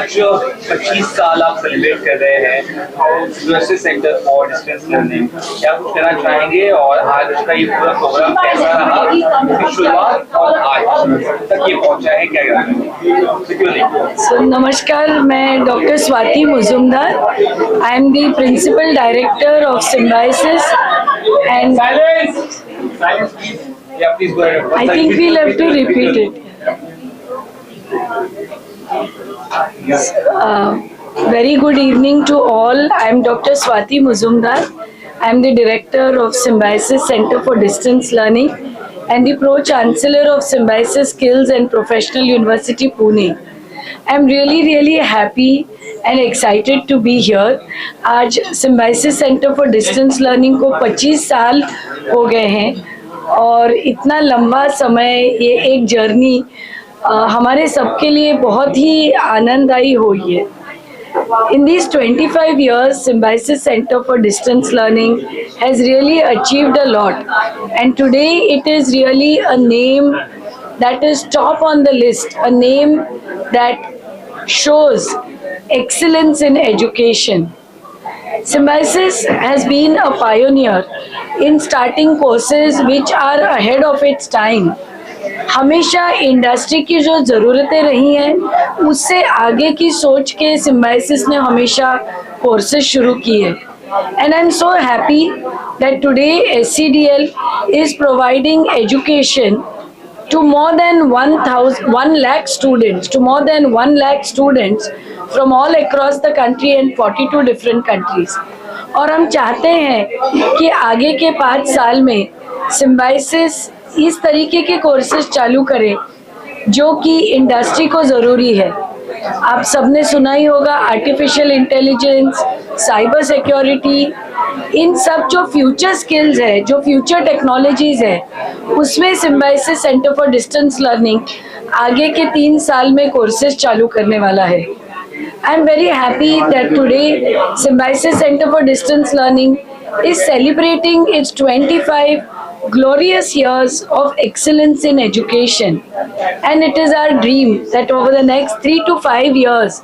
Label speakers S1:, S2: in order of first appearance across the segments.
S1: आज 25 साल आप सेलिब्रेट कर रहे हैं university centre for distance learning, क्या कुछ कहना चाहेंगे और आज का ये पूरा प्रोग्राम कैसा रहा, इसकी शुरुआत और आज तक ये पहुंचा है, क्या कहना?
S2: नमस्कार, मैं doctor Swati Mujumdar. I am the principal director of Symbiosis and I think we'll have to repeat it. Very good evening to all. I am Dr. Swati Muzumdar. I am the director of Symbiosis Center for Distance Learning and the Pro-Chancellor of Symbiosis Skills and Professional University, Pune. I am really happy and excited to be here. आज Symbiosis Center for Distance Learning को 25 साल हो गए हैं और इतना लंबा समय, ये एक जर्नी हमारे सबके लिए बहुत ही आनंददायी हुई है। In these 25 years, Symbiosis Center for Distance Learning has really achieved a lot, and today it is really a name that is top on the list, a name that shows excellence in education. Symbiosis has been a pioneer in starting courses which are ahead of its time. हमेशा industry की जो ज़रूरतें रही हैं उससे आगे की सोच के सिम्बायोसिस ने हमेशा कोर्सेज शुरू किए। And I'm so happy that today SCDL is providing education to more than 1 lakh students, from all across the country and 42 different countries. और हम चाहते हैं कि आगे के 5 साल में सिम्बायोसिस इस तरीके के कोर्सेज चालू करें जो कि इंडस्ट्री को ज़रूरी है। आप सबने सुना ही होगा आर्टिफिशियल इंटेलिजेंस, साइबर सिक्योरिटी, इन सब जो फ्यूचर स्किल्स है, जो फ्यूचर टेक्नोलॉजीज़ है, उसमें symbiosis centre for distance learning आगे के 3 साल में कोर्सेज चालू करने वाला है। I am very happy that today Symbiosis Center for Distance Learning is celebrating its 25 glorious years of excellence in education, and it is our dream that over the next 3 to 5 years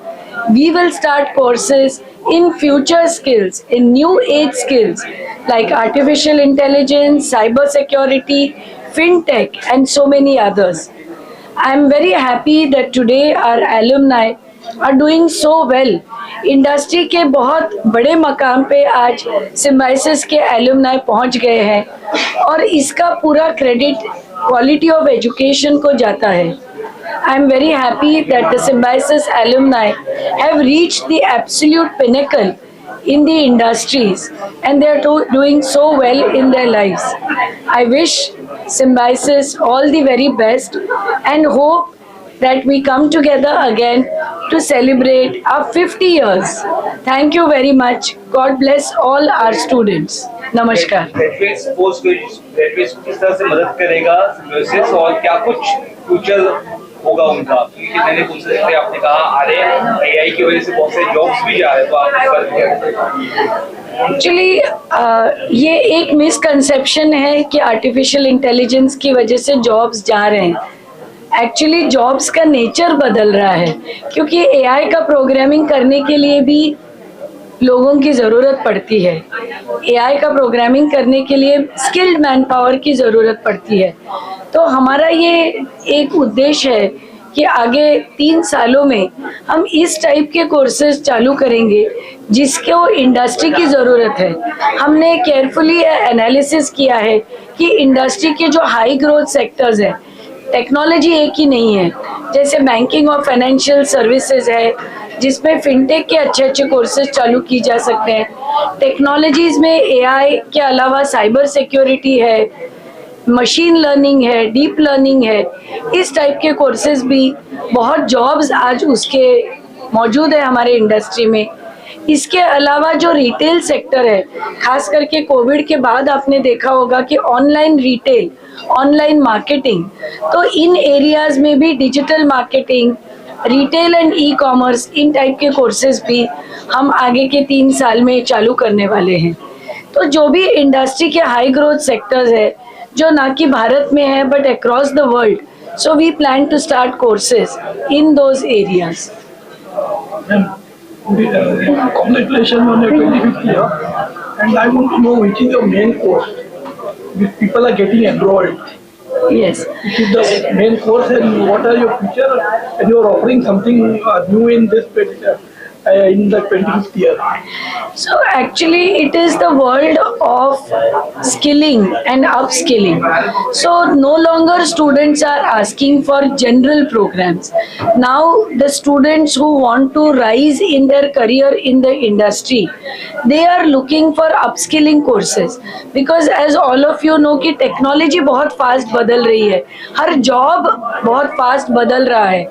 S2: we will start courses in future skills, in new age skills like artificial intelligence, cyber security, fintech and so many others. I am very happy that today our alumni are doing so well. Industry के बहुत बड़े मकाम पे आज symbiosis के alumni पहुंच गए हैं और इसका पूरा क्रेडिट क्वालिटी ऑफ एजुकेशन को जाता है। I am very happy that the Symbiosis alumni have reached the absolute pinnacle in the industries and they are doing so well in their lives. I wish Symbiosis all the very best and hope that we come together again to celebrate our 50 years. Thank you very much. God bless all our students. Namaskar.
S1: Graduates, post graduates किस तरह से मदद करेगा symbiosis और क्या कुछ future होगा उनका? कितने कोर्सेज आपने कहा आ रहे हैं, एआई की वजह से बहुत से जॉब्स भी जा रहे हैं, तो आप
S2: एक्चुअली ये एक मिसकंसेप्शन है कि आर्टिफिशियल इंटेलिजेंस की वजह से जॉब्स जा रहे हैं। एक्चुअली जॉब्स का नेचर बदल रहा है क्योंकि एआई का प्रोग्रामिंग करने के लिए भी लोगों की ज़रूरत पड़ती है। एआई का प्रोग्रामिंग करने के लिए स्किल्ड मैन पावर की ज़रूरत पड़ती है। तो हमारा ये एक उद्देश्य है कि आगे 3 सालों में हम इस टाइप के कोर्सेज चालू करेंगे जिसको इंडस्ट्री की ज़रूरत है। हमने केयरफुली एनालिसिस किया है कि इंडस्ट्री के जो हाई ग्रोथ सेक्टर्स हैं, टेक्नोलॉजी एक ही नहीं है, जैसे बैंकिंग और फाइनेंशियल सर्विसेज है जिसमें फिनटेक के अच्छे कोर्सेज चालू की जा सकते हैं। टेक्नोलॉजीज़ में एआई के अलावा साइबर सिक्योरिटी है, मशीन लर्निंग है, डीप लर्निंग है, इस टाइप के कोर्सेज भी बहुत जॉब्स आज उसके मौजूद है हमारे इंडस्ट्री में। इसके अलावा जो रिटेल सेक्टर है, खास करके कोविड के बाद आपने देखा होगा कि ऑनलाइन रिटेल, ऑनलाइन मार्केटिंग, तो इन एरियाज में भी digital marketing, retail and e commerce, in type के कोर्सेज भी हम आगे के 3 साल में चालू करने वाले हैं। तो जो भी इंडस्ट्री के हाई ग्रोथ सेक्टर्स है जो ना कि भारत में है but across the world, so we plan to start courses in those areas.
S3: Congratulations on your 25th year. And I want to know which is your main course which people are getting enrolled.
S2: Yes.
S3: Which is the main course and what are your future? And you are offering something new in this in the 25th year.
S2: So actually it is the world of skilling and upskilling. So no longer students are asking for general programs. Now the students who want to rise in their career in the industry, they are looking for upskilling courses. Because as all of you know कि technology बहुत fast बदल रही है, हर job बहुत fast बदल रहा है,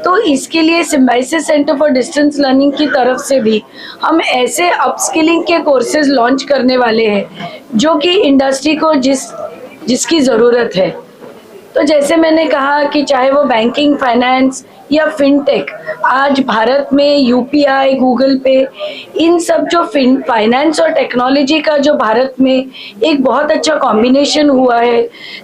S2: तो इसके लिए Symbiosis centre for distance learning की तरफ से भी हम ऐसे अपस्किलिंग के कोर्सेज लॉन्च करने वाले हैं जो कि इंडस्ट्री को जिसकी ज़रूरत है। तो जैसे मैंने कहा कि चाहे वो बैंकिंग, फाइनेंस या फिनटेक, आज भारत में यूपीआई, गूगल पे, इन सब जो फाइनेंस और टेक्नोलॉजी का जो भारत में एक बहुत अच्छा कॉम्बिनेशन हुआ है,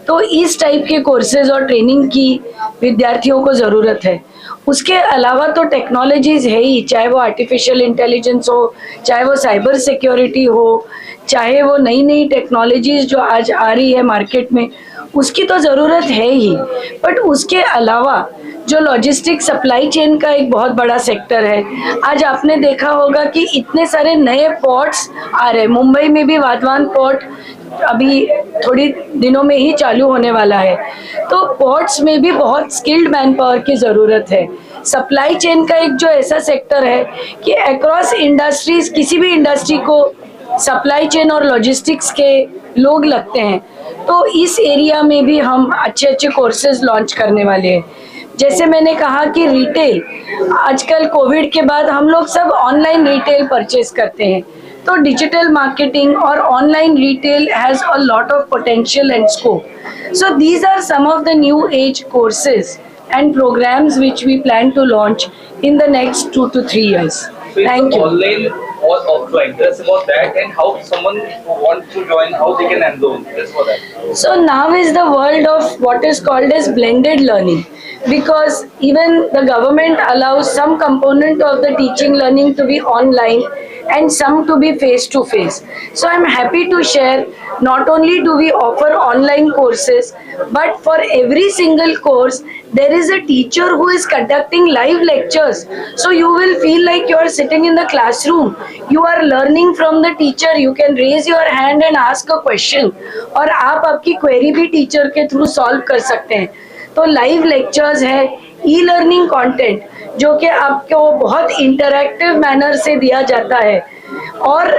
S2: तो इस टाइप के कोर्सेज और ट्रेनिंग की विद्यार्थियों को ज़रूरत है। उसके अलावा तो टेक्नोलॉजीज है ही, चाहे वो आर्टिफिशियल इंटेलिजेंस हो, चाहे वो साइबर सिक्योरिटी हो, चाहे वो नई नई टेक्नोलॉजीज जो आज आ रही है मार्केट में, उसकी तो ज़रूरत है ही। बट उसके अलावा जो लॉजिस्टिक सप्लाई चेन का एक बहुत बड़ा सेक्टर है, आज आपने देखा होगा कि इतने सारे नए पोर्ट्स आ रहे हैं। मुंबई में भी वाधवान पोर्ट अभी थोड़ी दिनों में ही चालू होने वाला है। तो पोर्ट्स में भी बहुत स्किल्ड मैन पावर की ज़रूरत है। सप्लाई चेन का एक जो ऐसा सेक्टर है कि अक्रॉस इंडस्ट्रीज, किसी भी इंडस्ट्री को सप्लाई चेन और लॉजिस्टिक्स के लोग लगते हैं, तो इस एरिया में भी हम अच्छे अच्छे कोर्सेज लॉन्च करने वाले हैं। जैसे मैंने कहा कि रिटेल, आजकल कोविड के बाद हम लोग सब ऑनलाइन रिटेल परचेज करते हैं, तो डिजिटल मार्केटिंग और online retail has a lot of potential and scope. So these are some of the new age courses and programs which we plan to launch in the next 2 to 3 years. Thank you.
S1: Online or offline? That's about that, and how someone who wants to join, how they can enroll. That's for that.
S2: So now is the world of what is called as blended learning, because even the government allows some component of the teaching learning to be online and some to be face to face. So I'm happy to share, not only do we offer online courses, but for every single course there is a teacher who is conducting live lectures. So you will feel like you are sitting in the classroom, you are learning from the teacher, you can raise your hand and ask a question, और आप आपकी query भी teacher के through solve कर सकते हैं। तो live lectures है, ई लर्निंग कंटेंट जो कि आपको बहुत इंटरैक्टिव मैनर से दिया जाता है, और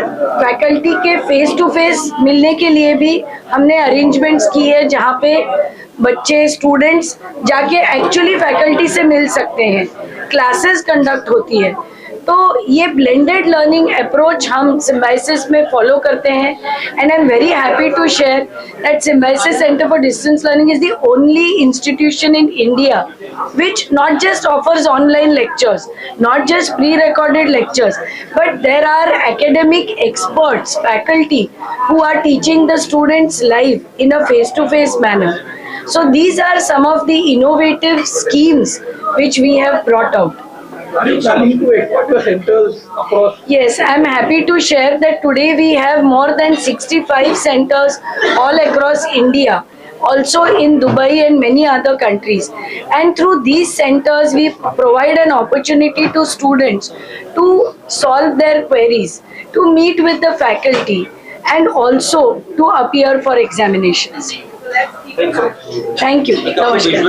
S2: फैकल्टी के फेस टू फेस मिलने के लिए भी हमने अरेंजमेंट्स की है जहाँ पे बच्चे, स्टूडेंट्स जाके एक्चुअली फैकल्टी से मिल सकते हैं, क्लासेस कंडक्ट होती है। तो ये ब्लेंडेड लर्निंग अप्रोच हम सिम्बाइसिस में फॉलो करते हैं, and I am very happy to share that Symbiosis centre for distance learning is the only institution in India which not just offers online lectures, not just pre-recorded lectures, but there are academic experts, faculty who are teaching the students live in a face-to-face manner. So these are some of the innovative schemes which we have brought out.
S3: Are you planning to expand your centers across?
S2: Yes, I am happy to share that today we have more than 65 centers all across India, also in Dubai and many other countries. And through these centers, we provide an opportunity to students to solve their queries, to meet with the faculty, and also to appear for examinations. Thank you. Namaskar.